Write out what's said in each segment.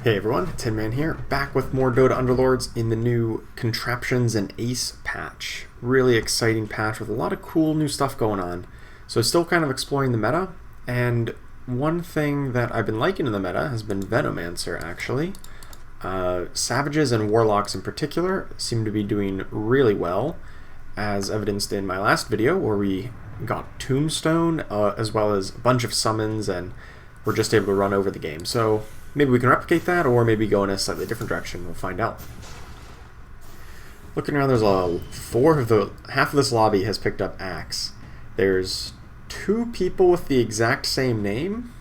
Hey everyone, Tin Man here, back with more Dota Underlords in the new Contraptions and Ace patch. Really exciting patch with a lot of cool new stuff going on. So still kind of exploring the meta, and one thing that I've been liking in the meta has been Venomancer actually. Savages and Warlocks in particular seem to be doing really well, as evidenced in my last video where we got Tombstone as well as a bunch of summons and we're just able to run over the game. So maybe we can replicate that, or maybe go in a slightly different direction. We'll find out. Looking around, there's half of this lobby has picked up Axe. There's 2 people with the exact same name.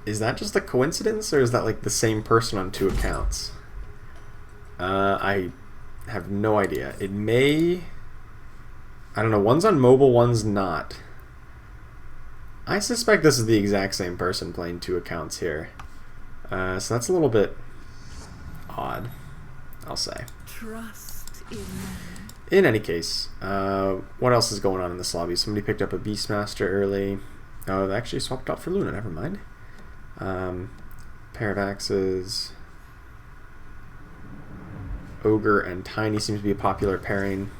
Is that just a coincidence, or is that like the same person on 2 accounts? I have no idea. It may... I don't know, one's on mobile, one's not. I suspect this is the exact same person playing 2 accounts here. So that's a little bit odd, I'll say. Trust in any case, what else is going on in this lobby? Somebody picked up a Beastmaster early. Oh, they actually swapped out for Luna, never mind. Pair of axes. Ogre and Tiny seems to be a popular pairing.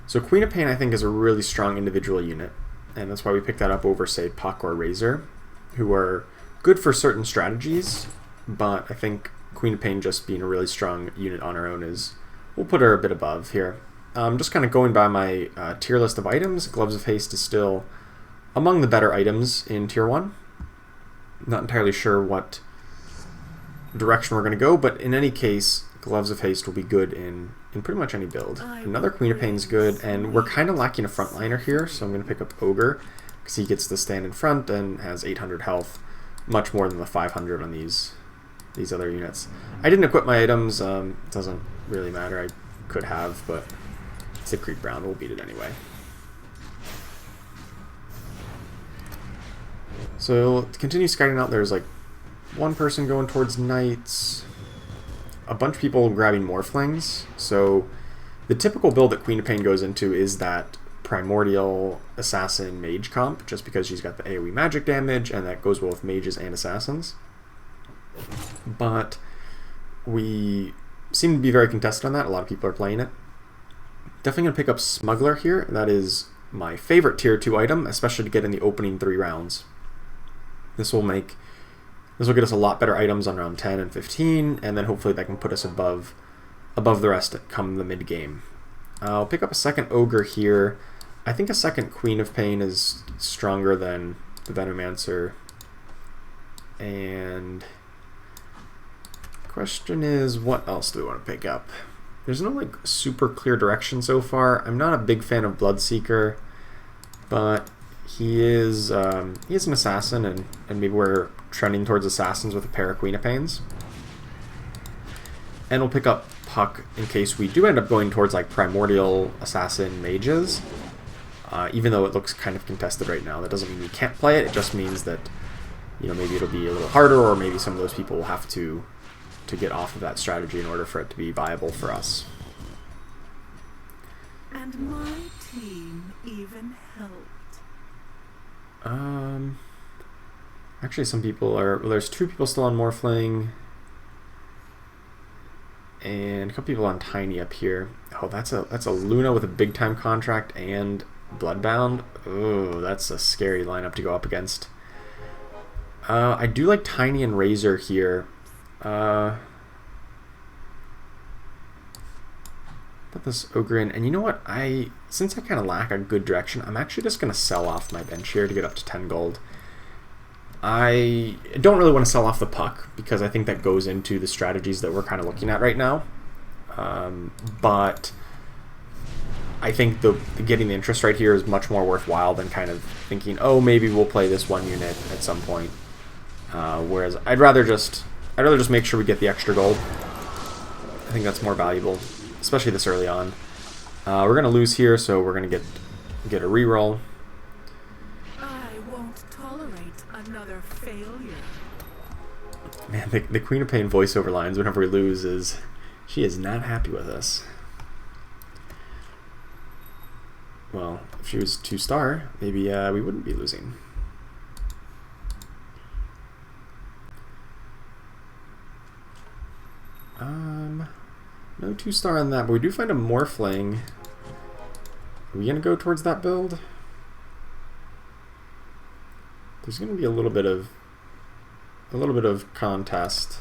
So Queen of Pain, I think, is a really strong individual unit, and that's why we picked that up over, say, Puck or Razor, who are good for certain strategies, but I think Queen of Pain just being a really strong unit on her own we'll put her a bit above here. Just kind of going by my tier list of items, Gloves of Haste is still among the better items in tier 1. Not entirely sure what direction we're going to go, but in any case, Gloves of Haste will be good in pretty much any build. Another Queen of Pain's good, and we're kind of lacking a frontliner here, so I'm going to pick up Ogre, because he gets to stand in front and has 800 health, much more than the 500 on these other units. I didn't equip my items, it doesn't really matter, I could have, but it's a Creep Brown, we'll beat it anyway. So to continue scouting out, there's like one person going towards Knights, a bunch of people grabbing Morphlings. So the typical build that Queen of Pain goes into is that Primordial Assassin Mage comp, just because she's got the AoE magic damage, and that goes well with mages and assassins. But we seem to be very contested on that. A lot of people are playing it. Definitely going to pick up Smuggler here. That is my favorite tier 2 item, especially to get in the opening 3 rounds. This will get us a lot better items on round 10 and 15, and then hopefully that can put us above the rest come the mid game. I'll pick up a second Ogre here. I think a second Queen of Pain is stronger than the Venomancer. And the question is, what else do we want to pick up? There's no like super clear direction so far. I'm not a big fan of Bloodseeker, but he is an assassin, and maybe we're trending towards assassins with a pair of Queen of Pains. And we'll pick up Puck in case we do end up going towards like Primordial Assassin Mages. Even though it looks kind of contested right now, that doesn't mean we can't play it. It just means that, you know, maybe it'll be a little harder, or maybe some of those people will have to get off of that strategy in order for it to be viable for us. And my team even helped. Actually, some people are... Well, there's 2 people still on Morphling, and a couple people on Tiny up here. Oh, that's a Luna with a big time contract and Bloodbound. Oh, that's a scary lineup to go up against. I do like Tiny and Razor here. Put this Ogre in, and you know what? Since I kind of lack a good direction, I'm actually just going to sell off my bench here to get up to 10 gold. I don't really want to sell off the Puck, because I think that goes into the strategies that we're kind of looking at right now. But I think getting the interest right here is much more worthwhile than kind of thinking, oh, maybe we'll play this one unit at some point. Whereas I'd rather just make sure we get the extra gold. I think that's more valuable, especially this early on. We're going to lose here, so we're going to get a reroll. I won't tolerate another failure. Man, the Queen of Pain voiceover lines whenever we lose is... She is not happy with us. Well, if she was 2-star, maybe we wouldn't be losing. No 2-star on that, but we do find a Morphling. Are we gonna go towards that build? There's gonna be a little bit of contest.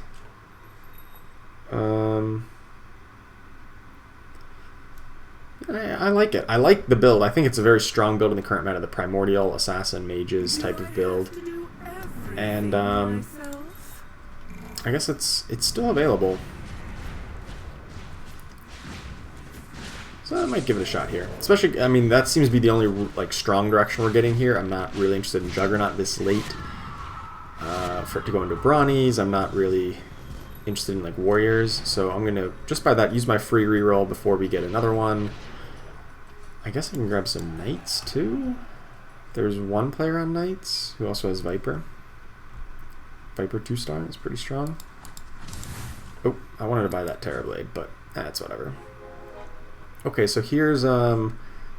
I like it. I like the build. I think it's a very strong build in the current meta, the Primordial Assassin Mages type of build. And I guess it's still available. So I might give it a shot here. Especially, I mean, that seems to be the only like strong direction we're getting here. I'm not really interested in Juggernaut this late. For it to go into Brawnies, I'm not really interested in like Warriors. So I'm gonna just by that use my free reroll before we get another one. I guess I can grab some Knights too. There's one player on Knights who also has Viper. Viper 2-star is pretty strong. Oh, I wanted to buy that Terrorblade, but that's whatever. Okay, so here's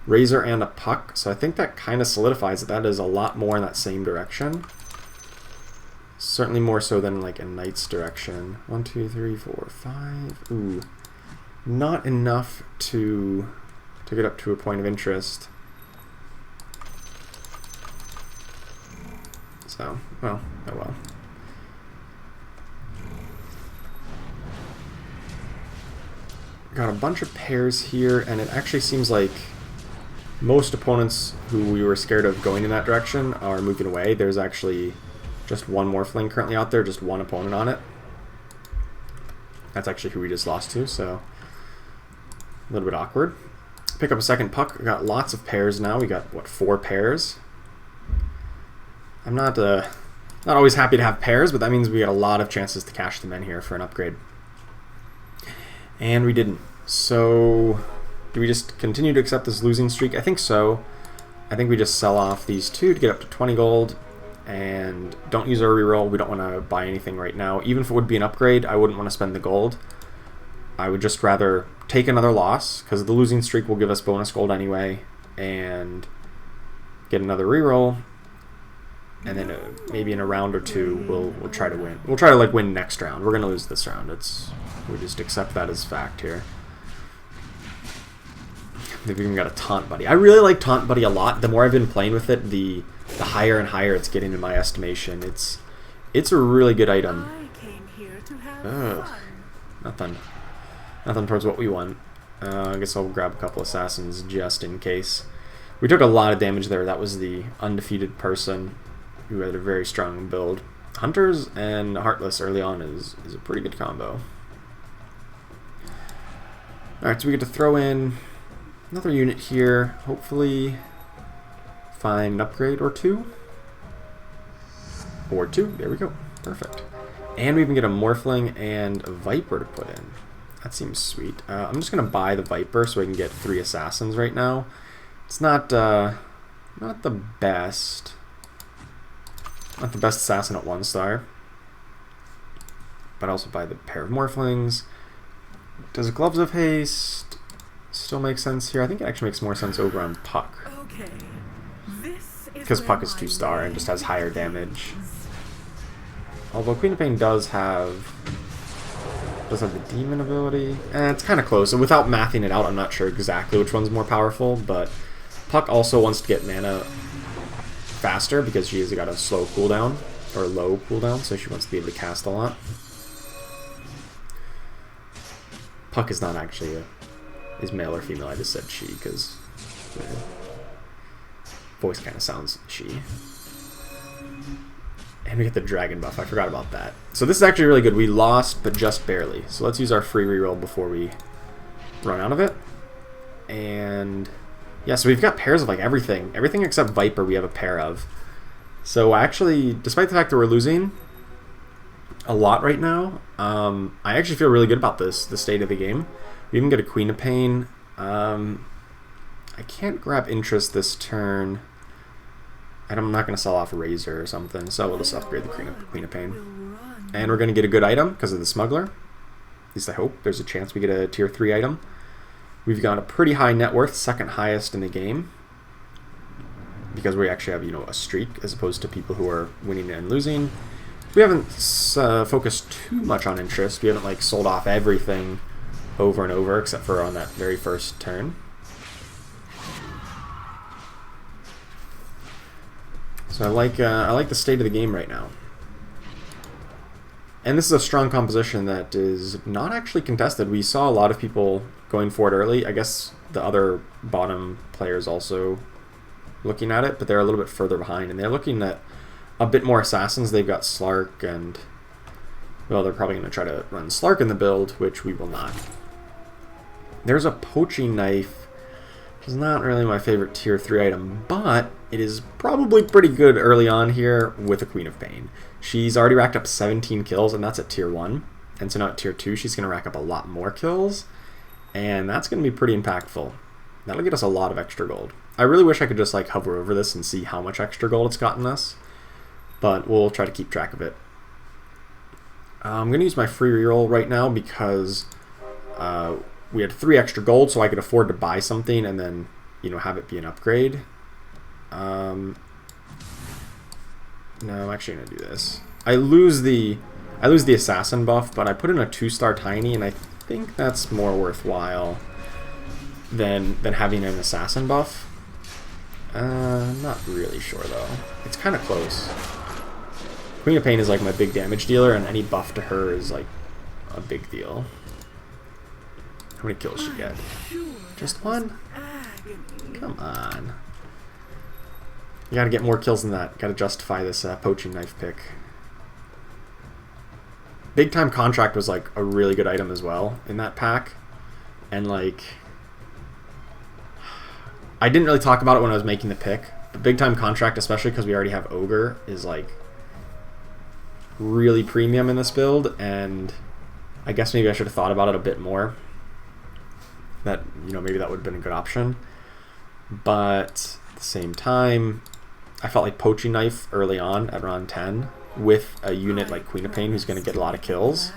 Razor and a Puck. So I think that kind of solidifies that is a lot more in that same direction. Certainly more so than like a Knight's direction. 1, 2, 3, 4, 5. Ooh, not enough to get up to a point of interest. So, well, oh well. Got a bunch of pairs here, and it actually seems like most opponents who we were scared of going in that direction are moving away. There's actually just one Morphling currently out there, just one opponent on it. That's actually who we just lost to, so a little bit awkward. Pick up a second Puck. We got lots of pairs now. We got, what, 4 pairs? I'm not always happy to have pairs, but that means we got a lot of chances to cash them in here for an upgrade. And we didn't. So, do we just continue to accept this losing streak? I think so. I think we just sell off these 2 to get up to 20 gold. And don't use our reroll. We don't want to buy anything right now. Even if it would be an upgrade, I wouldn't want to spend the gold. I would just rather take another loss, because the losing streak will give us bonus gold anyway, and get another reroll. And then maybe in a round or 2, we'll try to win. We'll try to like win next round. We're gonna lose this round. We just accept that as fact here. They've even got a Taunt Buddy. I really like Taunt Buddy a lot. The more I've been playing with it, the higher and higher it's getting in my estimation. It's a really good item. Ugh, nothing towards what we want. I guess I'll grab a couple Assassins just in case. We took a lot of damage there. That was the undefeated person who had a very strong build. Hunters and Heartless early on is a pretty good combo. Alright, so we get to throw in another unit here. Hopefully find an upgrade or 2. Or 2. There we go. Perfect. And we even get a Morphling and a Viper to put in. That seems sweet. I'm just going to buy the Viper so I can get 3 Assassins right now. It's not the best. Not the best assassin at 1-star. But I also buy the pair of Morphlings. Does Gloves of Haste still make sense here? I think it actually makes more sense over on Puck. Because Puck is 2-star and just has higher damage. Although Queen of Pain does have the Demon ability. It's kind of close. And without mathing it out, I'm not sure exactly which one's more powerful. But Puck also wants to get mana faster because she has got a slow cooldown, or low cooldown, so she wants to be able to cast a lot. Puck is not actually is male or female. I just said she because the voice kind of sounds she. And we get the dragon buff. I forgot about that. So this is actually really good. We lost, but just barely. So let's use our free reroll before we run out of it. And yeah, so we've got pairs of like everything. Everything except Viper we have a pair of. So actually, despite the fact that we're losing a lot right now, I actually feel really good about the state of the game. We even get a Queen of Pain. I can't grab interest this turn. I'm not going to sell off a Razor or something, so we'll just upgrade the Queen of Pain. Will run. And we're going to get a good item because of the Smuggler. At least I hope. There's a chance we get a tier 3 item. We've got a pretty high net worth, second highest in the game. Because we actually have, you know, a streak as opposed to people who are winning and losing. We haven't focused too much on interest. We haven't, like, sold off everything over and over except for on that very first turn. So I like the state of the game right now. And this is a strong composition that is not actually contested. We saw a lot of people going for it early. I guess the other bottom players also looking at it, but they're a little bit further behind. And they're looking at a bit more assassins. They've got Slark and, well, they're probably going to try to run Slark in the build, which we will not. There's a poaching knife, which is not really my favorite tier 3 item, but it is probably pretty good early on here with a Queen of Pain. She's already racked up 17 kills, and that's at tier 1. And so now at tier 2, she's going to rack up a lot more kills, and that's going to be pretty impactful. That'll get us a lot of extra gold. I really wish I could just like hover over this and see how much extra gold it's gotten us, but we'll try to keep track of it. I'm going to use my free reroll right now because we had 3 extra gold, so I could afford to buy something and then, you know, have it be an upgrade. No, I'm actually going to do this. I lose the assassin buff, but I put in a 2-star tiny, and I think that's more worthwhile than having an assassin buff. I'm not really sure though. It's kind of close. Queen of Pain is like my big damage dealer, and any buff to her is like a big deal. How many kills she get? Just 1? Come on. You gotta get more kills than that. Gotta justify this poaching knife pick. Big Time Contract was like a really good item as well in that pack. And like, I didn't really talk about it when I was making the pick, but Big Time Contract, especially because we already have Ogre, is like really premium in this build, and I guess maybe I should have thought about it a bit more. That, you know, maybe that would have been a good option. But at the same time, I felt like Poaching Knife early on at round 10 with a unit like Queen of Pain who's going to get a lot of kills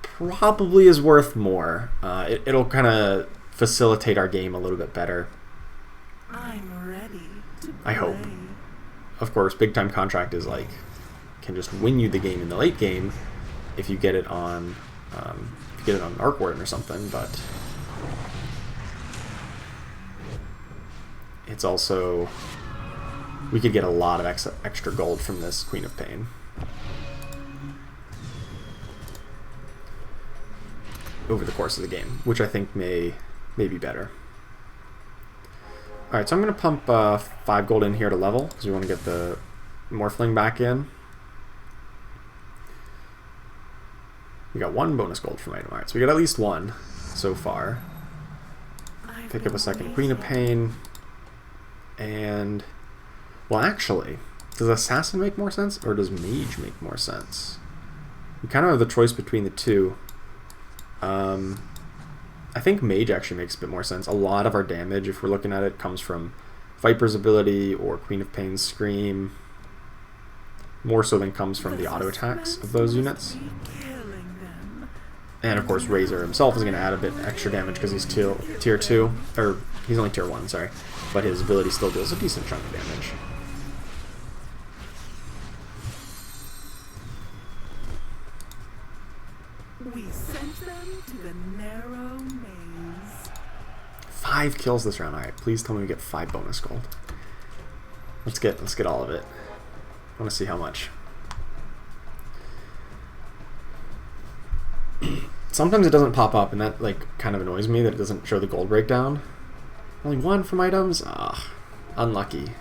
probably is worth more. It'll kind of facilitate our game a little bit better. I'm ready to play. I hope. Of course, Big Time Contract is like, can just win you the game in the late game if you get it on Arc Warden or something, but it's also, we could get a lot of extra gold from this Queen of Pain. Over the course of the game, which I think may be better. Alright, so I'm going to pump 5 gold in here to level, because we want to get the Morphling back in. We got 1 bonus gold from item. Alright, so we got at least 1 so far. Pick up a second Queen of Pain. And, well, actually, does Assassin make more sense, or does Mage make more sense? We kind of have the choice between the two. I think Mage actually makes a bit more sense. A lot of our damage, if we're looking at it, comes from Viper's ability or Queen of Pain's Scream. More so than comes from the auto attacks of those units. And of course, Razor himself is going to add a bit extra damage because he's tier 2, or he's only tier 1, sorry. But his ability still deals a decent chunk of damage. We sent them to the narrow maze. 5 kills this round. Alright, please tell me we get 5 bonus gold. Let's get all of it. I want to see how much. Sometimes it doesn't pop up, and that like kind of annoys me that it doesn't show the gold breakdown. Only 1 from items? Ah, unlucky.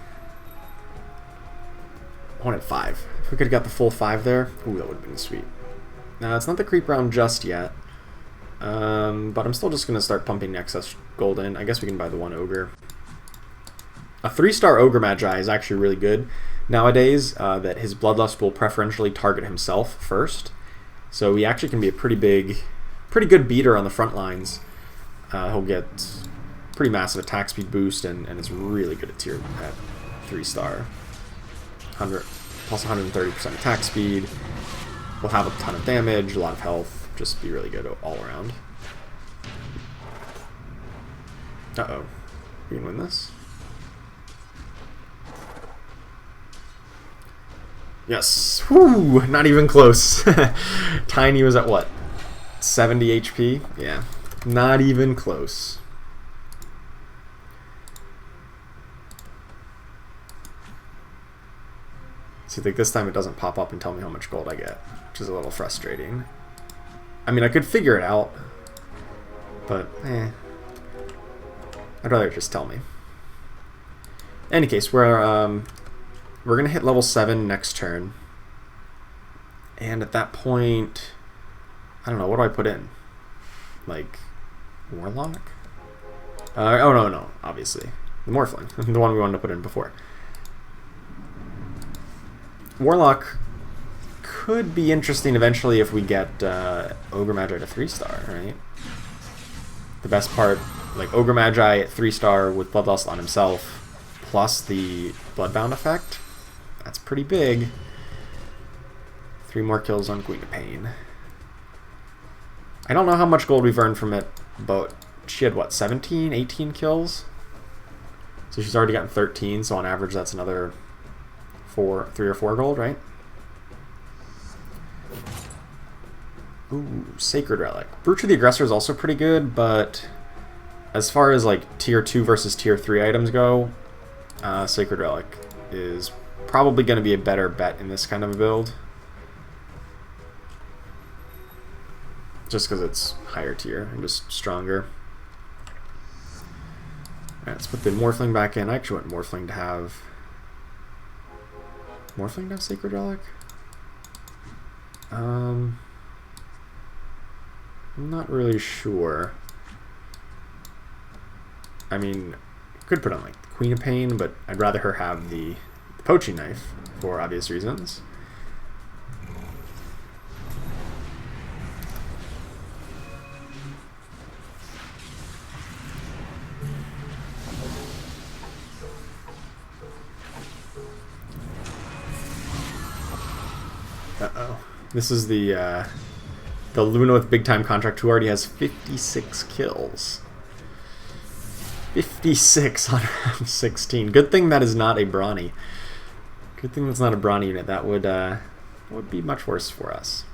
I wanted 5. If we could have got the full 5 there, ooh, that would have been sweet. Now, it's not the creep round just yet, but I'm still just going to start pumping excess gold in. I guess we can buy the 1 Ogre. A 3-star Ogre Magi is actually really good nowadays, that his Bloodlust will preferentially target himself first. So he actually can be a pretty good beater on the front lines. He'll get pretty massive attack speed boost, and is really good at 3-star. 100 plus 130% attack speed. We'll have a ton of damage, a lot of health. Just be really good all around. Uh-oh. We can win this? Yes. Whew, not even close. Tiny was at what? 70 HP? Yeah. Not even close. See, like this time it doesn't pop up and tell me how much gold I get, which is a little frustrating. I mean, I could figure it out, but I'd rather just tell me. In any case, we're gonna hit level 7 next turn, and at that point, I don't know, what do I put in? Like Warlock? Oh no, obviously the Morphling, the one we wanted to put in before. Warlock could be interesting eventually if we get Ogre Magi to 3-star, right? The best part, like Ogre Magi at 3-star with Bloodlust on himself, plus the Bloodbound effect. That's pretty big. 3 more kills on Queen of Pain. I don't know how much gold we've earned from it, but she had, what, 17, 18 kills? So she's already gotten 13, so on average that's another 3 or 4 gold, right? Ooh, Sacred Relic. Brute of the Aggressor is also pretty good, but as far as like tier 2 versus tier 3 items go, Sacred Relic is probably going to be a better bet in this kind of a build. Just because it's higher tier and just stronger. Alright, let's put the Morphling back in. I actually want Morphling to have... Morphling to have Sacred Relic? I'm not really sure. I mean, could put on like the Queen of Pain, but I'd rather her have the poaching knife for obvious reasons. Uh-oh. This is the Luna with Big Time Contract, who already has 56 kills. 56 on round 16. Good thing that is not a brawny. Good thing that's not a brawny unit. That would be much worse for us.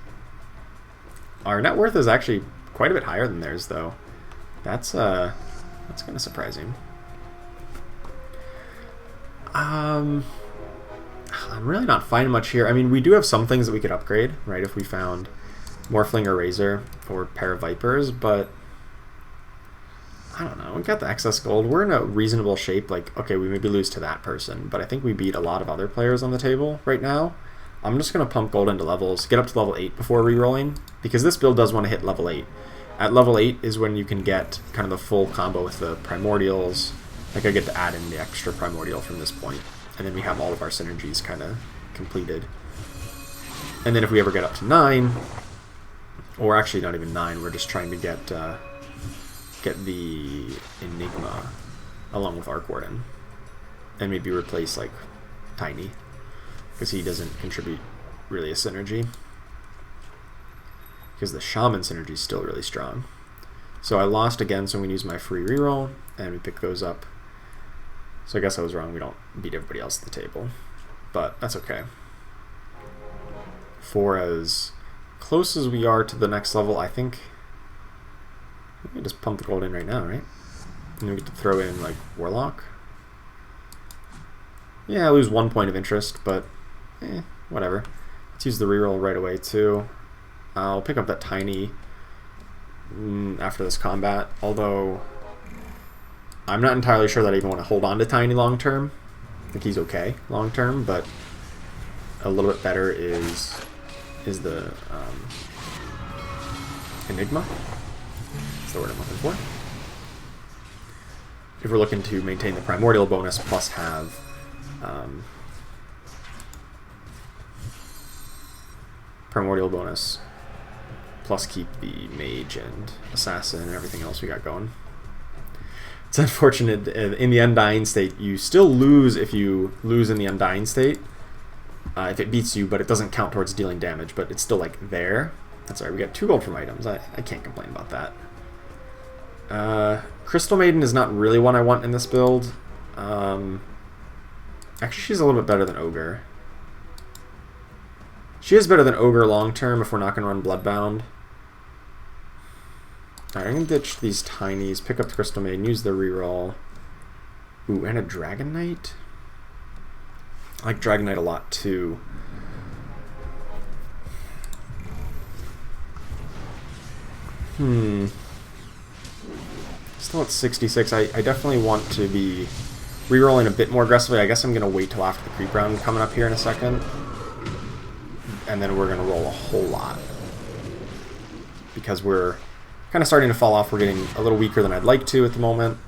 Our net worth is actually quite a bit higher than theirs, though. That's kind of surprising. I'm really not finding much here. I mean, we do have some things that we could upgrade, right? If we found Morphling or Razor or Pair of Vipers, but I don't know. We got the excess gold. We're in a reasonable shape. Like, okay, we maybe lose to that person, but I think we beat a lot of other players on the table right now. I'm just going to pump gold into levels, get up to level 8 before re-rolling, because this build does want to hit level 8. At level 8 is when you can get kind of the full combo with the Primordials. Like, I get to add in the extra Primordial from this point. And then we have all of our synergies kind of completed. And then if we ever get up to 9, or actually not even 9, we're just trying to get the Enigma along with Arc Warden. And maybe replace, like, Tiny, because he doesn't contribute really a synergy. Because the Shaman synergy is still really strong. So I lost again, so I'm going to use my free reroll, and we pick those up. So I guess I was wrong, we don't beat everybody else at the table. But that's okay. For as close as we are to the next level, I think we can just pump the gold in right now, right? And we get to throw in, like, Warlock. Yeah, I lose 1 point of interest, but whatever. Let's use the reroll right away, too. I'll pick up that Tiny after this combat, although I'm not entirely sure that I even want to hold on to Tiny long term. I think he's okay long term, but a little bit better is the Enigma. That's the word I'm looking for. If we're looking to maintain the Primordial bonus plus have Primordial bonus plus keep the Mage and Assassin and everything else we got going. It's unfortunate. In the Undying state, you still lose if you lose in the Undying state. If it beats you, but it doesn't count towards dealing damage, but it's still like there. That's alright, we got 2 gold from items. I can't complain about that. Crystal Maiden is not really one I want in this build. Actually, she's a little bit better than Ogre. She is better than Ogre long term if we're not going to run Bloodbound. Alright, I'm going to ditch these tinies, pick up the Crystal Maiden, use the reroll. Ooh, and a Dragon Knight? I like Dragon Knight a lot too. Still at 66. I definitely want to be rerolling a bit more aggressively. I guess I'm going to wait till after the creep round coming up here in a second. And then we're going to roll a whole lot. Because we're kind of starting to fall off. We're getting a little weaker than I'd like to at the moment.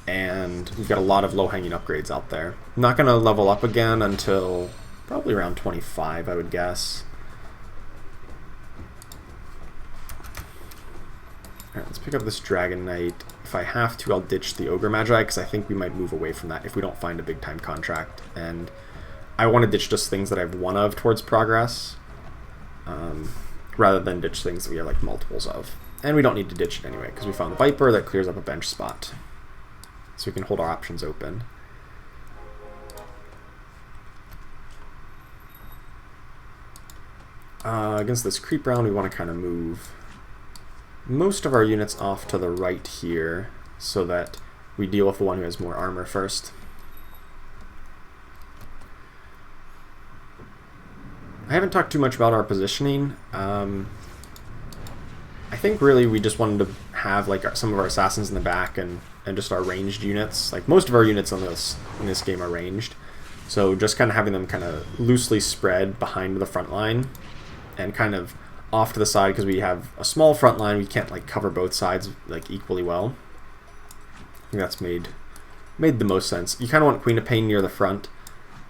And we've got a lot of low-hanging upgrades out there. I'm not going to level up again until probably around 25, I would guess. Alright, let's pick up this Dragon Knight. If I have to, I'll ditch the Ogre Magi, because I think we might move away from that if we don't find a big-time contract. And I want to ditch just things that I have one of towards progress, rather than ditch things that we have like multiples of. And we don't need to ditch it anyway, because we found the Viper that clears up a bench spot. So we can hold our options open. Against this creep round, we want to kind of move most of our units off to the right here so that we deal with the one who has more armor first. I haven't talked too much about our positioning. I think really we just wanted to have like some of our assassins in the back and just our ranged units. Like most of our units in this game are ranged, so just kind of having them kind of loosely spread behind the front line and kind of off to the side, because we have a small front line. We can't like cover both sides like equally well. I think that's made the most sense. You kind of want Queen of Pain near the front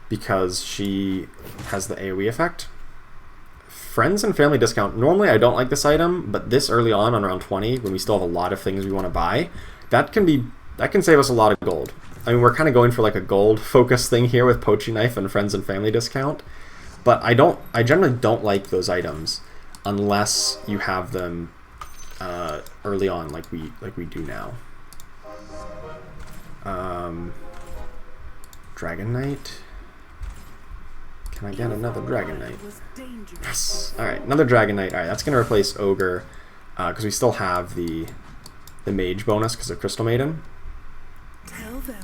because she has the AoE effect. Friends and family discount. Normally I don't like this item, but this early on round 20, when we still have a lot of things we want to buy, that can save us a lot of gold. I mean, we're kind of going for like a gold focus thing here with Poaching Knife and friends and family discount, but I generally don't like those items unless you have them early on like we do now. Dragon Knight. Can I get another Dragon Knight? Yes! Alright, another Dragon Knight. Alright, that's going to replace Ogre, because we still have the Mage bonus because of Crystal Maiden.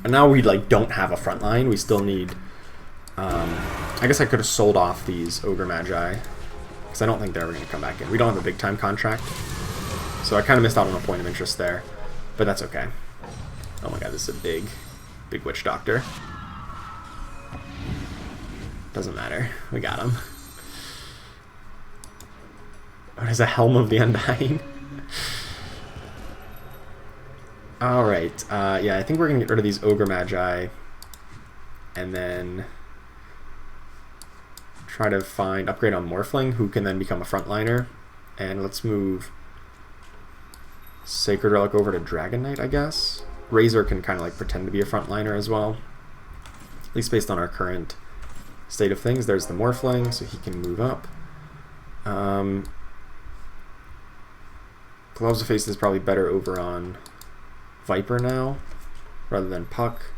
And now we like don't have a front line. We still need... I guess I could have sold off these Ogre Magi, because I don't think they're ever going to come back in. We don't have a big time contract, so I kind of missed out on a point of interest there, but that's okay. Oh my god, this is a big Witch Doctor. Doesn't matter. We got him. Oh, there's a Helm of the Undying. Alright, yeah, I think we're going to get rid of these Ogre Magi, and then try to upgrade on Morphling, who can then become a frontliner. And let's move Sacred Relic over to Dragon Knight, I guess. Razor can kind of like pretend to be a frontliner as well, at least based on our current state of things. There's the Morphling, so he can move up. Gloves of Face is probably better over on Viper now, rather than Puck.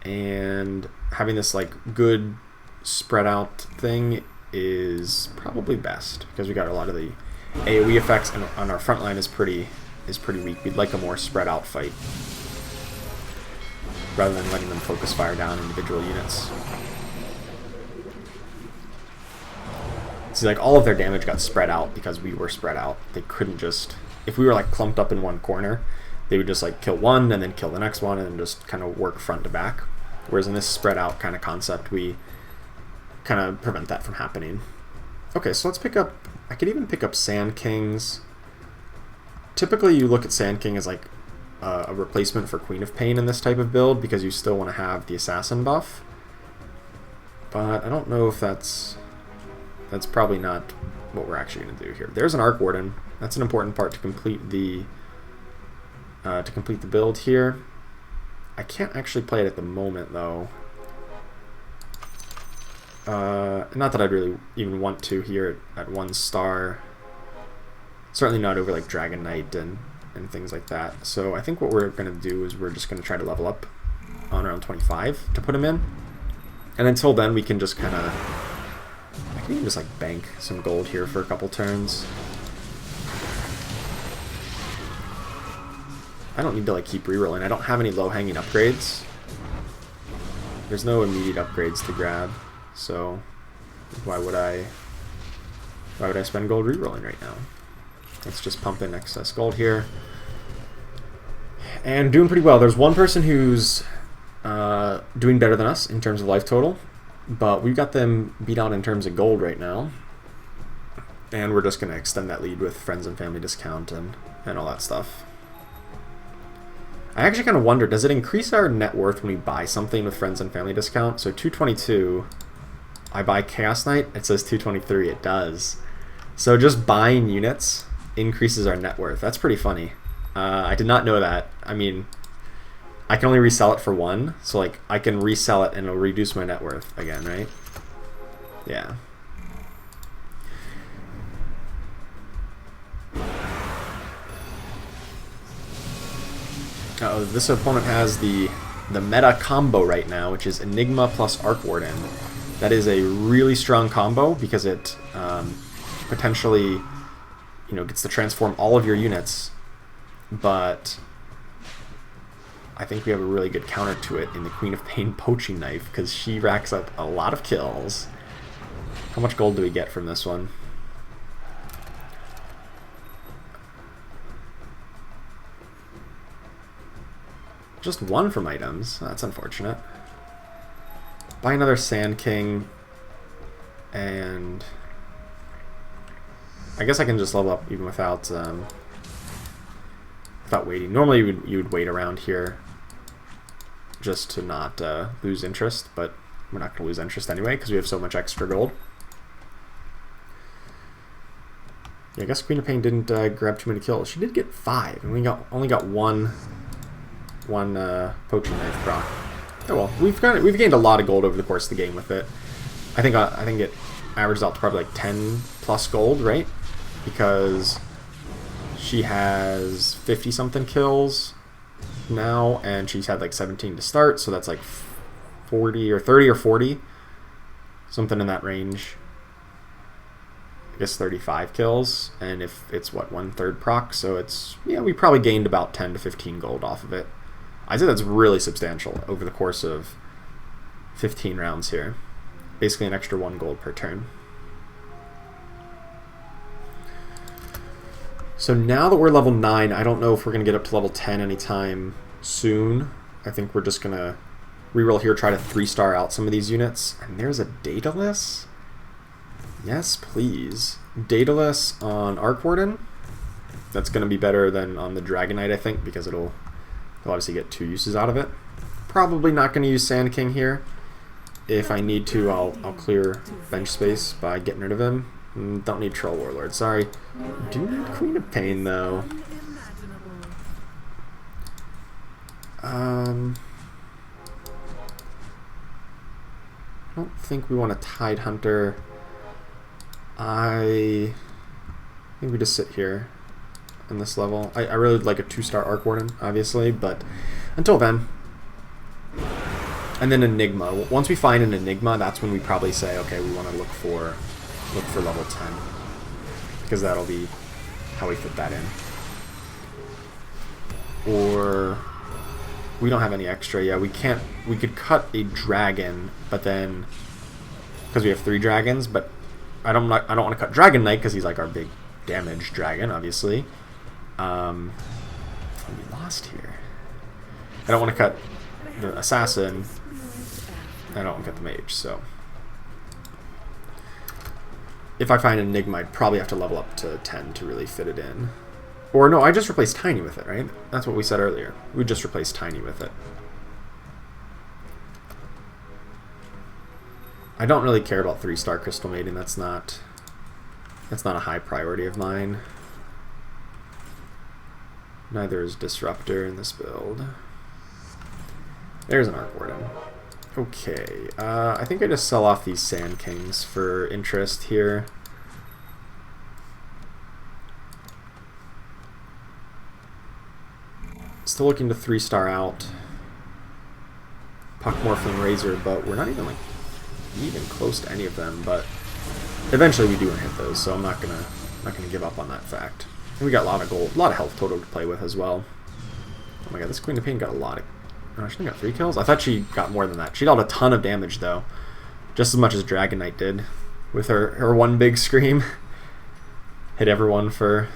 And having this like good spread out thing is probably best, because we got a lot of the AoE effects, and on our front line is pretty weak. We'd like a more spread out fight, rather than letting them focus fire down individual units. See, like all of their damage got spread out because we were spread out. They couldn't just, if we were like clumped up in one corner, they would just like kill one and then kill the next one and then just kind of work front to back. Whereas in this spread out kind of concept, we kind of prevent that from happening. Okay, so let's pick up, I could even pick up Sand Kings. Typically you look at Sand King as like a replacement for Queen of Pain in this type of build, because you still want to have the assassin buff. But I don't know if that's probably not what we're actually going to do here. There's an Arc Warden. That's an important part to complete the build here. I can't actually play it at the moment, though. Not that I'd really even want to here at 1 star. Certainly not over like Dragon Knight and things like that. So I think what we're going to do is we're just going to try to level up on around 25 to put him in. And until then, we can just kind of... I can even just like bank some gold here for a couple turns. I don't need to like keep rerolling. I don't have any low-hanging upgrades. There's no immediate upgrades to grab, so why would I spend gold rerolling right now? Let's just pump in excess gold here. And doing pretty well. There's one person who's doing better than us in terms of life total, but we've got them beat out in terms of gold right now. And we're just going to extend that lead with friends and family discount and all that stuff. I actually kind of wonder, does it increase our net worth when we buy something with friends and family discount? So 222, I buy Chaos Knight, it says 223, it does. So just buying units increases our net worth. That's pretty funny. I did not know that. I mean, I can only resell it for 1, so like I can resell it and it'll reduce my net worth again, right? Yeah. Uh-oh, this opponent has the meta combo right now, which is Enigma plus Arc Warden. That is a really strong combo because it potentially, gets to transform all of your units. But I think we have a really good counter to it in the Queen of Pain Poaching Knife because she racks up a lot of kills. How much gold do we get from this one? Just 1 from items. That's unfortunate. Buy another Sand King, and I guess I can just level up even without waiting. Normally you would wait around here just to not lose interest, but we're not going to lose interest anyway because we have so much extra gold. Yeah, I guess Queen of Pain didn't grab too many kills. She did get 5, and we only got one poaching knife proc. Oh well, we've gained a lot of gold over the course of the game with it. I think it averages out to probably like 10 plus gold, right? Because she has 50 something kills now, and she's had like 17 to start, so that's like 40 or 30 or 40, something in that range. I guess 35 kills, and if it's what 1/3 proc, so it's we probably gained about 10 to 15 gold off of it. I'd say that's really substantial over the course of 15 rounds here. Basically an extra 1 gold per turn. So now that we're level 9, I don't know if we're going to get up to level 10 anytime soon. I think we're just going to reroll here, try to 3-star out some of these units. And there's a Daedalus? Yes, please. Daedalus on Arc Warden. That's going to be better than on the Dragon Knight, I think, because it'll obviously get 2 uses out of it. Probably not going to use Sand King here. If I need to, I'll clear bench space by getting rid of him. Don't need Troll Warlord, sorry. Do need Queen of Pain, though. I don't think we want a Tide Hunter. I think we just sit here in this level. I really would like a 2-star Arc Warden, obviously, but until then. And then Enigma. Once we find an Enigma, that's when we probably say, okay, we want to look for level 10, because that'll be how we fit that in. Or we don't have any extra. Yeah, we can't. We could cut a dragon, but then because we have 3 dragons, but I don't want to cut Dragon Knight because he's like our big damage dragon, obviously. We lost here. I don't want to cut the assassin. I don't want to cut the mage, so if I find an Enigma, I'd probably have to level up to 10 to really fit it in. Or no, I just replaced Tiny with it, right? That's what we said earlier. We just replaced Tiny with it. I don't really care about 3-star Crystal Maiden. That's not a high priority of mine. Neither is Disruptor in this build. There's an Arc Warden. Okay, I think I just sell off these Sand Kings for interest here. Still looking to 3-star out Puck, Morphling, Razor, but we're not even like even close to any of them. But eventually we do want to hit those, so I'm not gonna give up on that fact. And we got a lot of gold, a lot of health total to play with as well. Oh my god, this Queen of Pain got a lot of... Oh, she only got 3 kills? I thought she got more than that. She dealt a ton of damage though, just as much as Dragon Knight did with her one big scream. Hit everyone for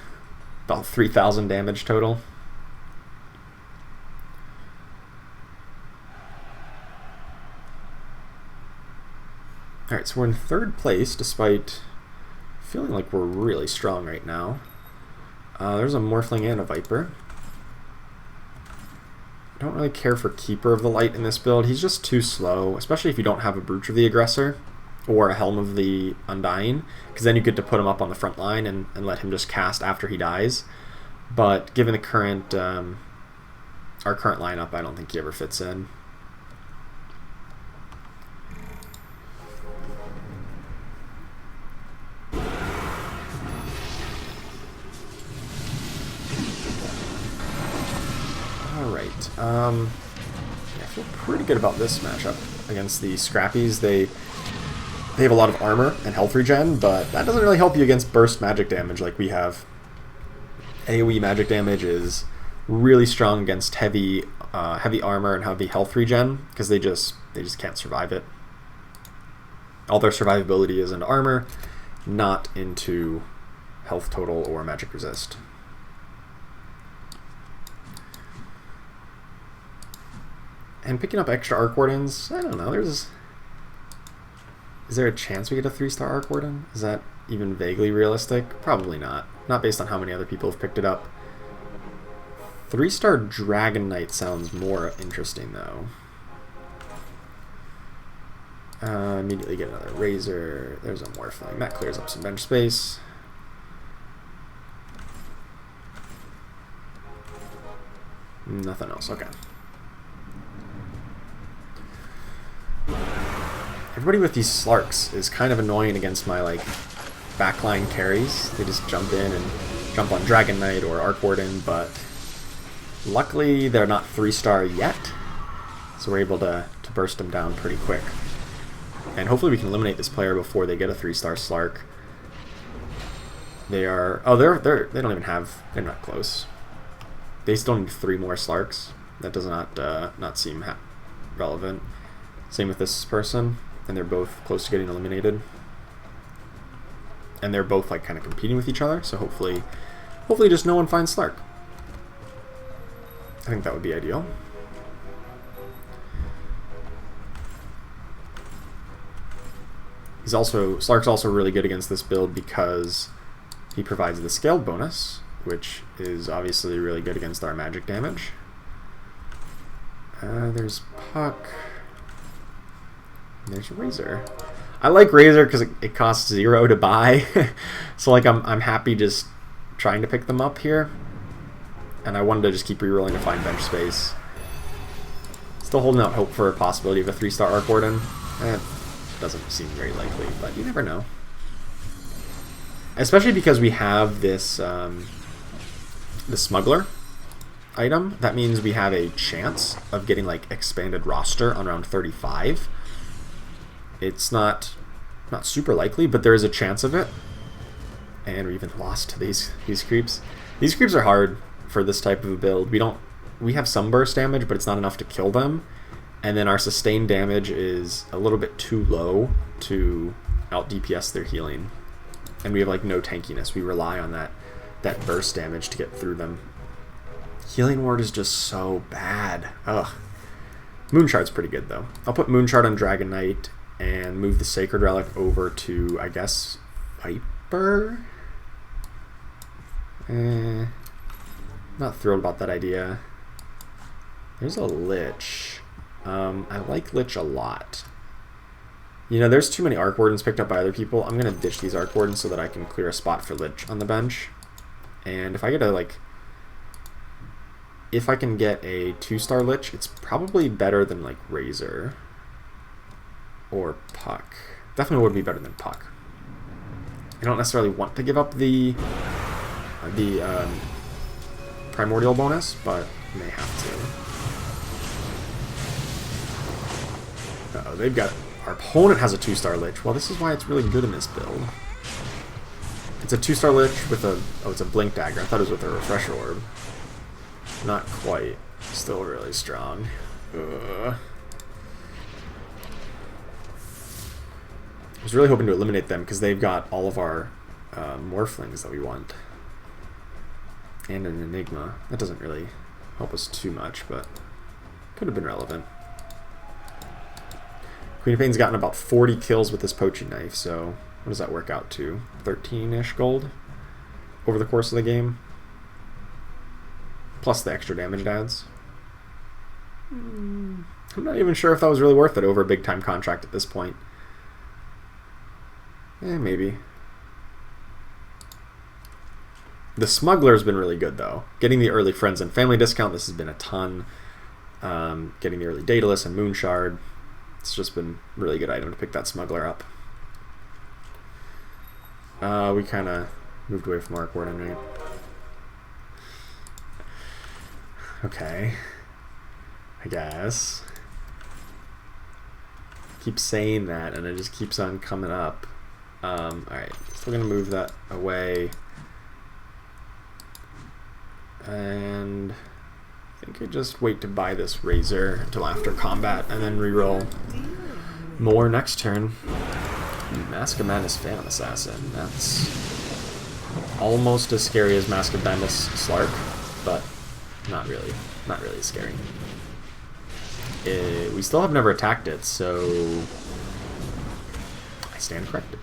about 3,000 damage total. Alright, so we're in 3rd place, despite feeling like we're really strong right now. There's a Morphling and a Viper. I don't really care for Keeper of the Light in this build. He's just too slow, especially if you don't have a Brooch of the Aggressor or a Helm of the Undying, because then you get to put him up on the front line and let him just cast after he dies. But given the current, our current lineup, I don't think he ever fits in. Yeah, I feel pretty good about this matchup against the Scrappies. They have a lot of armor and health regen, but that doesn't really help you against burst magic damage like we have. AoE magic damage is really strong against heavy armor and heavy health regen because they just can't survive it. All their survivability is into armor, not into health total or magic resist. And picking up extra Arc Wardens, I don't know, is there a chance we get a 3-star Arc Warden? Is that even vaguely realistic? Probably not. Not based on how many other people have picked it up. 3-star Dragon Knight sounds more interesting though. Immediately get another Razor. There's a Morphling. That clears up some bench space. Nothing else, okay. Everybody with these Slarks is kind of annoying against my like backline carries. They just jump in and jump on Dragon Knight or Arc Warden, but luckily they're not 3-star yet, so we're able to burst them down pretty quick. And hopefully we can eliminate this player before they get a 3-star Slark. They are... Oh, they don't even have... They're not close. They still need 3 more Slarks. That does not seem relevant. Same with this person, and they're both close to getting eliminated. And they're both like kind of competing with each other, so hopefully just no one finds Slark. I think that would be ideal. Slark's also really good against this build because he provides the scaled bonus, which is obviously really good against our magic damage. There's Puck. There's Razor. I like Razor because it costs 0 to buy, so like I'm happy just trying to pick them up here. And I wanted to just keep rerolling to find bench space. Still holding out hope for a possibility of a 3-star Arc Warden. Doesn't seem very likely, but you never know. Especially because we have this the Smuggler item. That means we have a chance of getting like expanded roster on round 35. It's not super likely, but there is a chance of it. And we even lost to these creeps. These creeps are hard for this type of a build. We have some burst damage, but it's not enough to kill them. And then our sustained damage is a little bit too low to out DPS their healing. And we have like no tankiness. We rely on that burst damage to get through them. Healing Ward is just so bad. Ugh. Moonshard's pretty good though. I'll put Moonshard on Dragon Knight and move the Sacred Relic over to, I guess, Viper? Not thrilled about that idea. There's a Lich. I like Lich a lot. You know, there's too many Arc Wardens picked up by other people. I'm going to ditch these Arc Wardens so that I can clear a spot for Lich on the bench. And if I get a, like... if I can get a 2-star Lich, it's probably better than like Razor or Puck. Definitely would be better than Puck. I don't necessarily want to give up the Primordial bonus, but may have to. Uh-oh, they've got... Our opponent has a 2-star Lich. Well, this is why it's really good in this build. It's a 2-star Lich with a... Oh, it's a Blink Dagger. I thought it was with a Refresh Orb. Not quite. Still really strong. I was really hoping to eliminate them because they've got all of our Morphlings that we want. And an Enigma. That doesn't really help us too much, but could have been relevant. Queen of Pain's gotten about 40 kills with this poaching knife, so what does that work out to? 13-ish gold over the course of the game? Plus the extra damage it adds. I'm not even sure if that was really worth it over a big-time contract at this point. Maybe. The Smuggler's been really good, though. Getting the early Friends and Family discount, this has been a ton. Getting the early Daedalus and Moonshard. It's just been a really good item to pick that Smuggler up. We kind of moved away from Arc Warden, right? Okay. I guess. Keep saying that, and it just keeps on coming up. Alright, still going to move that away. And I think I just wait to buy this Razor until after combat and then reroll more next turn. Mask of Madness Phantom Assassin. That's almost as scary as Mask of Madness Slark, but not really. Not really scary. We still have never attacked it, so I stand corrected.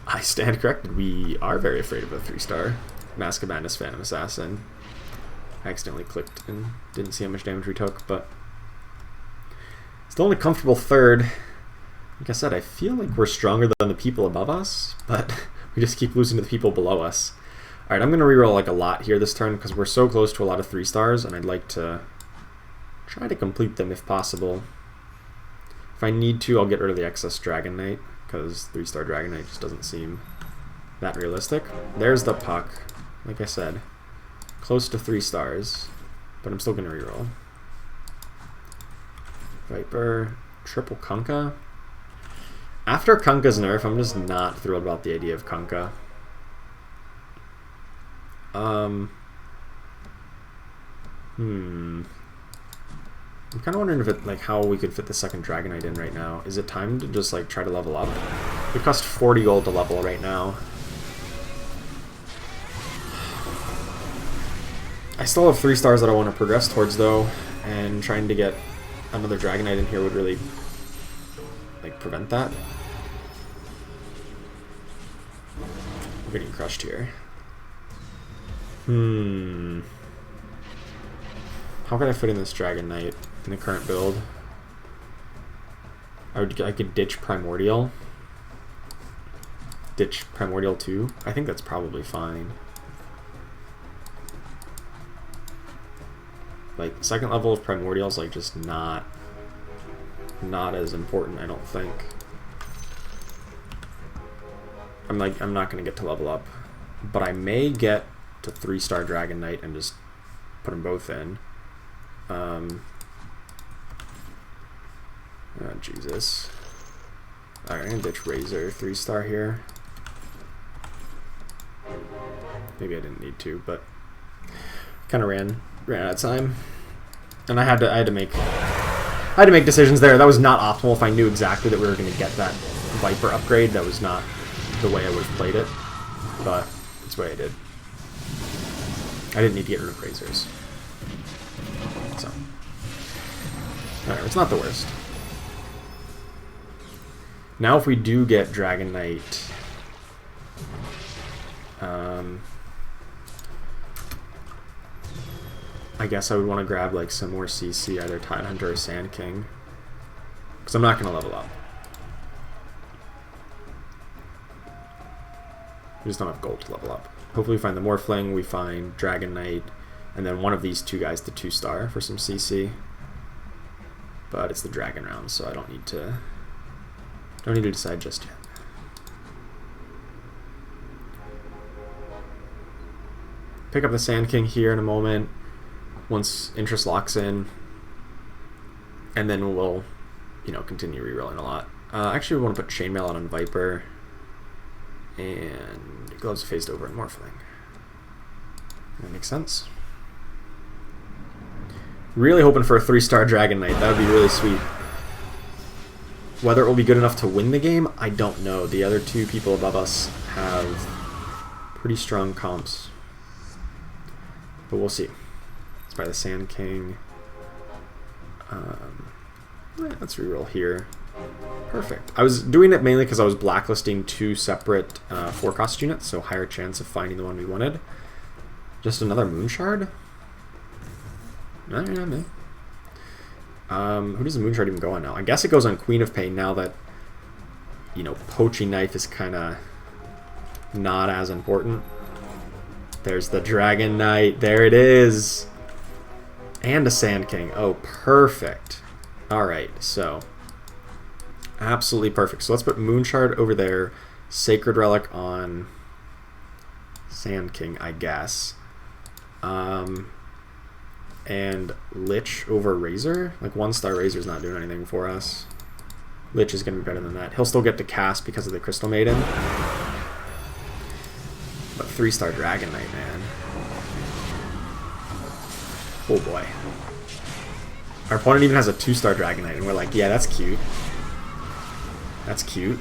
I stand corrected. We are very afraid of a 3-star Mask of Madness Phantom Assassin. I accidentally clicked and didn't see how much damage we took, but still in a comfortable third. Like I said, I feel like we're stronger than the people above us, but we just keep losing to the people below us. Alright, I'm going to reroll like a lot here this turn because we're so close to a lot of 3-stars, and I'd like to try to complete them if possible. If I need to, I'll get rid of the excess Dragon Knight, because 3-star Dragon Knight just doesn't seem that realistic. There's the Puck. Like I said, close to 3 stars, but I'm still going to reroll. Viper, triple Kunkka. After Kunkka's nerf, I'm just not thrilled about the idea of Kunkka. I'm kind of wondering if it, like, how we could fit the second Dragon Knight in right now. Is it time to just like try to level up? It costs 40 gold to level right now. I still have 3 stars that I want to progress towards, though, and trying to get another Dragon Knight in here would really, like, prevent that. We're getting crushed here. How could I fit in this Dragon Knight in the current build? I could ditch Primordial. Ditch Primordial 2. I think that's probably fine. Like, second level of Primordial is like just not as important, I don't think. I'm not gonna get to level up, but I may get to 3-star Dragon Knight and just put them both in. Oh, Jesus. Alright, I'm gonna ditch Razor 3-star here. Maybe I didn't need to, but kind of ran out of time, and I had to make decisions there. That was not optimal. If I knew exactly that we were going to get that Viper upgrade, that was not the way I would have played it, but that's the way I did. I didn't need to get rid of Razors, so alright, it's not the worst. Now if we do get Dragon Knight, I guess I would want to grab like some more CC, either Tidehunter or Sand King, because I'm not going to level up. We just don't have gold to level up. Hopefully we find the Morphling, we find Dragon Knight, And then one of these two guys to 2-star for some CC. But it's the dragon round, so I don't need to decide just yet. Pick up the Sand King here in a moment once interest locks in, and then we'll, you know, continue rerolling a lot. Actually, we want to put Chainmail out on Viper, and Gloves phased over in Morphling. That makes sense. Really hoping for a 3-star Dragon Knight. That would be really sweet. Whether it will be good enough to win the game, I don't know. The other two people above us have pretty strong comps. But we'll see. It's by the Sand King. Let's reroll here. Perfect. I was doing it mainly because I was blacklisting 2 separate 4-cost units, so higher chance of finding the one we wanted. Just another Moon Shard? No, not me. Who does the Moon Shard even go on now? I guess it goes on Queen of Pain now that, you know, Poaching Knife is kind of not as important. There's the Dragon Knight. There it is. And a Sand King. Oh, perfect. Alright, so absolutely perfect. So let's put Moon Shard over there. Sacred Relic on Sand King, I guess. And Lich over Razor. Like 1-star Razor's not doing anything for us. Lich is going to be better than that. He'll still get to cast because of the Crystal Maiden. But 3-star Dragon Knight, man. Oh boy. Our opponent even has a 2-star Dragon Knight, and we're like, yeah, that's cute. That's cute.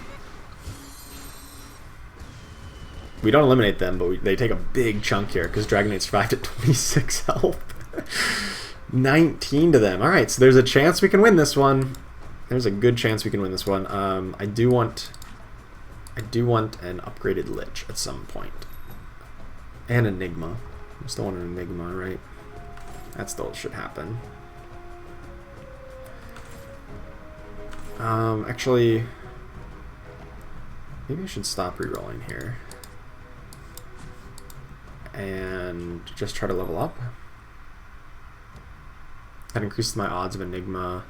We don't eliminate them, but they take a big chunk here, because Dragon Knight survived at 26 health. 19 to them. Alright, so there's a chance we can win this one. There's a good chance we can win this one. I do want an upgraded Lich at some point. And Enigma. I still want an Enigma, right? That still should happen. Actually, maybe I should stop rerolling here. And just try to level up. That increases my odds of Enigma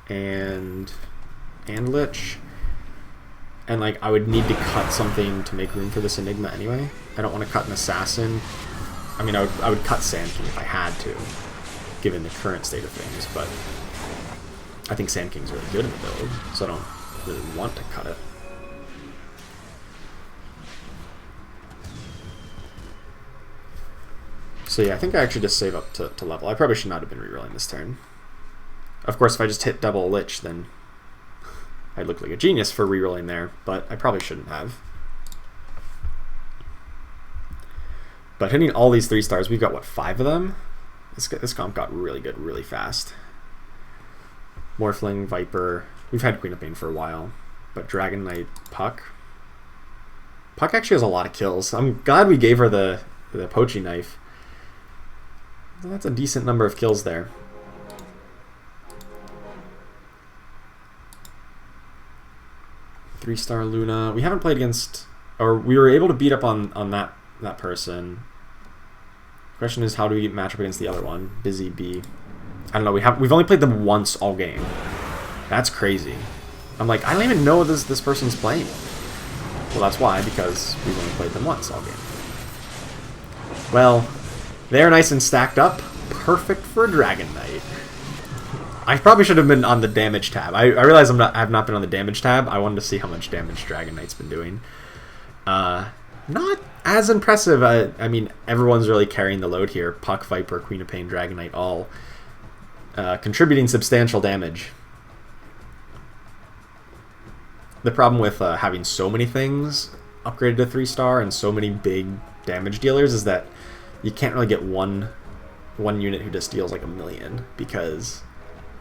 and Lich. And like I would need to cut something to make room for this Enigma anyway. I don't want to cut an Assassin. I mean, I would cut Sand King if I had to, given the current state of things, but I think Sand King's really good in the build, so I don't really want to cut it. So yeah, I think I actually just save up to level. I probably should not have been rerolling this turn. Of course, if I just hit double Lich, then I'd look like a genius for rerolling there, but I probably shouldn't have. But hitting all these 3-stars, we've got, what, 5 of them? This comp got really good really fast. Morphling, Viper. We've had Queen of Pain for a while. But Dragon Knight, Puck. Puck actually has a lot of kills. I'm glad we gave her the Poaching Knife. That's a decent number of kills there. Three-star Luna. We haven't played against, or we were able to beat up on that person. Question is, how do we match up against the other one? Busy Bee. I don't know. We've only played them once all game. That's crazy. I'm like, I don't even know this person's playing. Well, that's why, because we've only played them once all game. Well, they're nice and stacked up. Perfect for Dragon Knight. I probably should have been on the damage tab. I realize I have not been on the damage tab. I wanted to see how much damage Dragon Knight's been doing. Not as impressive. I mean, everyone's really carrying the load here. Puck, Viper, Queen of Pain, Dragon Knight, all contributing substantial damage. The problem with having so many things upgraded to 3-star and so many big damage dealers is that you can't really get one unit who just deals like 1,000,000 because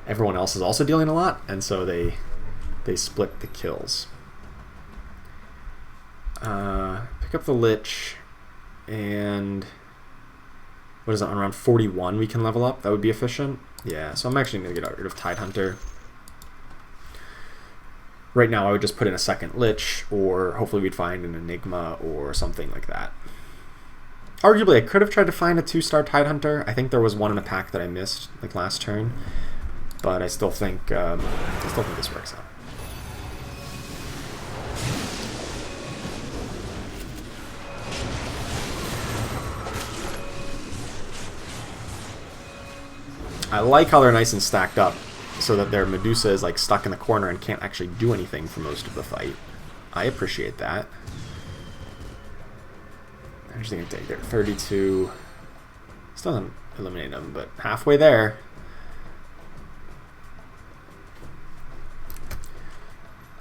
everyone else is also dealing a lot, and so they split the kills. Pick up the Lich, and what is that, on around 41 we can level up? That would be efficient. Yeah, so I'm actually going to get rid of Tidehunter. Right now I would just put in a second Lich, or hopefully we'd find an Enigma or something like that. Arguably, I could have tried to find a 2-star Tidehunter. I think there was one in a pack that I missed, like last turn. But I still think this works out. I like how they're nice and stacked up, so that their Medusa is like stuck in the corner and can't actually do anything for most of the fight. I appreciate that. I'm just going to take it. 32. Still doesn't eliminate them, but halfway there.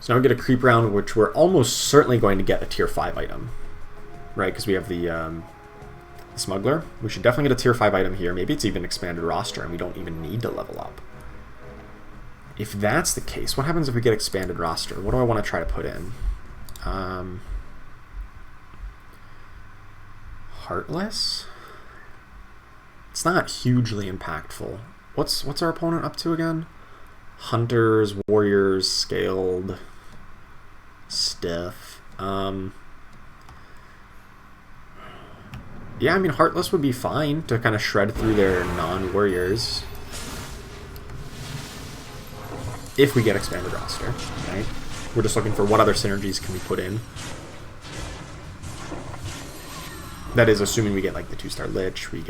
So now we get a creep round, which we're almost certainly going to get a tier 5 item. Right, because we have the Smuggler. We should definitely get a tier 5 item here. Maybe it's even expanded roster and we don't even need to level up. If that's the case, what happens if we get expanded roster? What do I want to try to put in? Heartless? It's not hugely impactful. What's our opponent up to again? Hunters, warriors, scaled stuff. Yeah, I mean, Heartless would be fine to kind of shred through their non-warriors. If we get expanded roster, right? We're just looking for what other synergies can we put in. That is, assuming we get like the 2-star Lich, we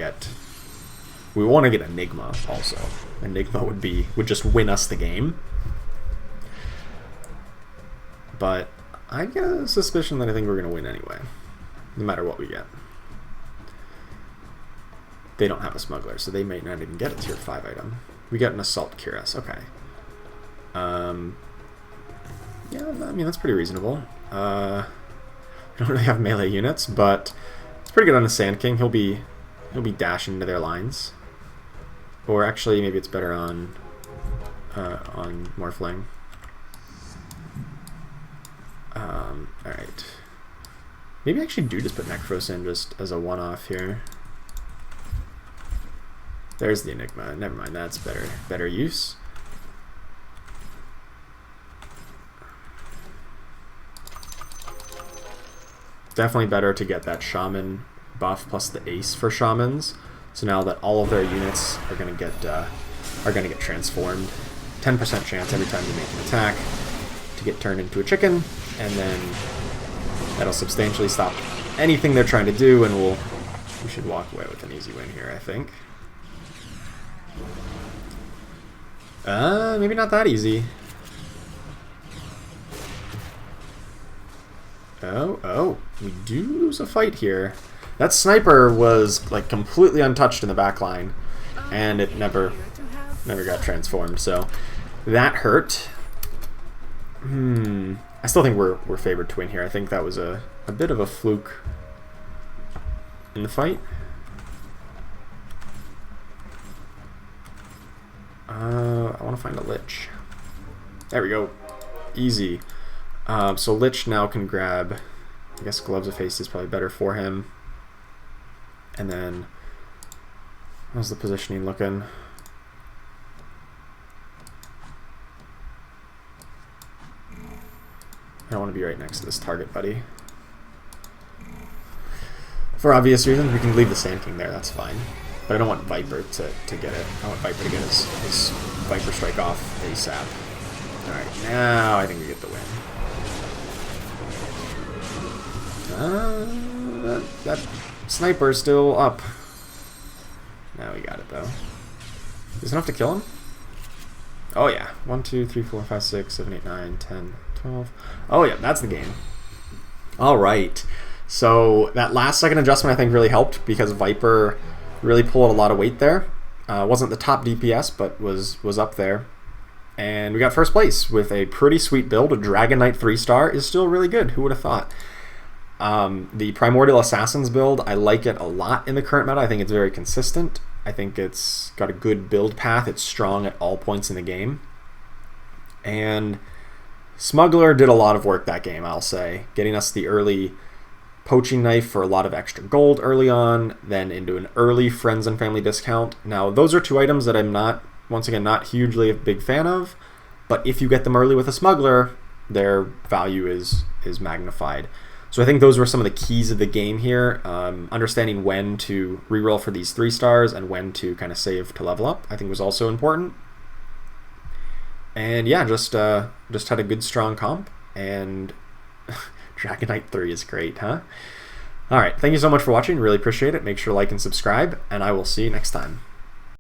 want to get Enigma also. Enigma would just win us the game. But I get a suspicion that I think we're going to win anyway, no matter what we get. They don't have a Smuggler, so they might not even get a tier 5 item. We get an Assault Cuirass, okay. Yeah, I mean, that's pretty reasonable. We don't really have melee units, but it's pretty good on the Sand King. He'll be dashing into their lines. Or actually, maybe it's better on Morphling. Alright. Maybe I actually do just put Necros in just as a one-off here. There's the Enigma. Never mind, that's better use. Definitely better to get that Shaman buff plus the Ace for Shamans. So now that all of their units are gonna get transformed, 10% chance every time you make an attack to get turned into a chicken, and then that'll substantially stop anything they're trying to do, and we should walk away with an easy win here, I think. Maybe not that easy. Oh, we do lose a fight here. That sniper was like completely untouched in the back line, and it never got transformed, so that hurt. I still think we're favored to win here. I think that was a bit of a fluke in the fight. I want to find a Lich. There we go. Easy. So Lich now can grab, I guess Gloves of Haste is probably better for him. And then, how's the positioning looking? I don't want to be right next to this target, buddy. For obvious reasons, we can leave the Sand King there, that's fine. But I don't want Viper to get it. I want Viper to get his Viper Strike off ASAP. Alright, now I think we get the win. That sniper is still up. Now we got it, though. Is it enough to kill him? Oh, yeah. 1, 2, 3, 4, 5, 6, 7, 8, 9, 10, 12. Oh, yeah, that's the game. Alright. So that last second adjustment, I think, really helped because Viper really pulled a lot of weight there. Wasn't the top DPS, but was up there. And we got first place with a pretty sweet build. A Dragon Knight 3-star is still really good. Who would have thought? The Primordial Assassins build, I like it a lot in the current meta. I think it's very consistent. I think it's got a good build path. It's strong at all points in the game. And Smuggler did a lot of work that game, I'll say. Getting us the early Poaching Knife for a lot of extra gold early on, then into an early Friends and Family discount. Now, those are two items that I'm not hugely a big fan of, but if you get them early with a Smuggler, their value is magnified. So I think those were some of the keys of the game here. Understanding when to reroll for these 3 stars and when to kind of save to level up, I think was also important. And yeah, just had a good strong comp, and Dragon Knight 3 is great, huh? All right, thank you so much for watching. Really appreciate it. Make sure to like and subscribe, and I will see you next time.